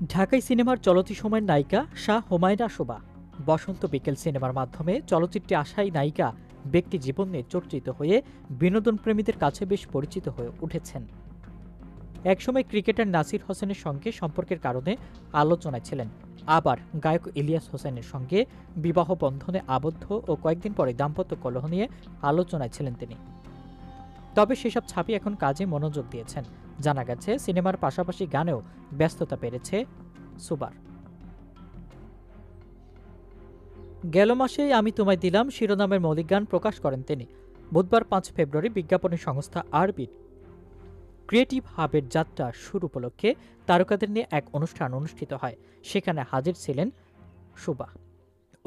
ঢাকাই সিনেমার চলতি সময়ের নায়িকা শাহ হুমায়রা শোভা বসন্ত বিকেল সিনেমার মাধ্যমে চলচ্চিত্রে আসাই নায়িকা ব্যক্তি জীবন নিয়ে চর্চিত হয়ে বিনোদন প্রেমীদের কাছে বেশ পরিচিত হয়ে উঠেছেন। একসময় ক্রিকেটার নাসির হোসেনের সঙ্গে সম্পর্কের কারণে আলোচনায় ছিলেন, আবার গায়ক ইলিয়াস হোসেনের সঙ্গে বিবাহ বন্ধনে আবদ্ধ ও কয়েকদিন পরে দাম্পত্য কলহ নিয়ে আলোচনায় ছিলেন তিনি। তবে সেসব ছাপিয়ে এখন কাজে মনোযোগ দিয়েছেন। জানা গেছে সিনেমার পাশাপাশি গানেও ব্যস্ততা বেড়েছে সুবার। গেল মাসে আমি তোমায় দিলাম শিরোনামের মৌলিক গান প্রকাশ করেন তিনি। বুধবার ৫ ফেব্রুয়ারি বিজ্ঞাপনী সংস্থা আরবির ক্রিয়েটিভ হাবের যাত্রা শুরু উপলক্ষে তারকাদের নিয়ে এক অনুষ্ঠান অনুষ্ঠিত হয়। সেখানে হাজির ছিলেন সুবা।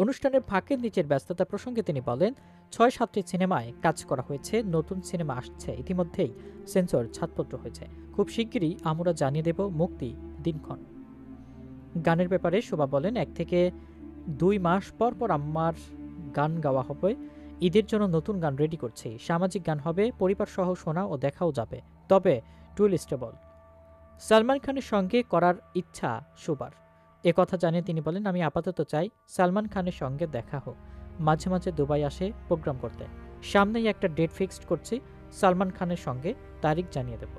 অনুষ্ঠানের ফাঁকে নিচের ব্যস্ততা প্রসঙ্গে তিনি বলেন, ৬-৭টি সিনেমায় কাজ করা হয়েছে, নতুন সিনেমা আসছে, ইতিমধ্যেই সেন্সর ছাড়পত্র হয়েছে, খুব শিগগিরই আমরা জানিয়ে দেব মুক্তি দিনক্ষণ। গানের ব্যাপারে শোভা বলেন, ১ থেকে ২ মাস পর পর আমার গান গাওয়া হবে। ঈদের জন্য নতুন গান রেডি করছি, সামাজিক গান হবে, পরিবার সহ শোনা ও দেখাও যাবে, তবে টুইস্টেবল। সালমান খানের সঙ্গে করার ইচ্ছা শোবার। কথা জানিয়ে তিনি বলেন, আমি আপাতত চাই সালমান খানের সঙ্গে দেখা হোক, মাঝে মাঝে দুবাই আসে প্রোগ্রাম করতে, সামনেই একটা ডেট ফিক্সড করছি, সালমান খানের সঙ্গে তারিখ জানিয়ে দেব।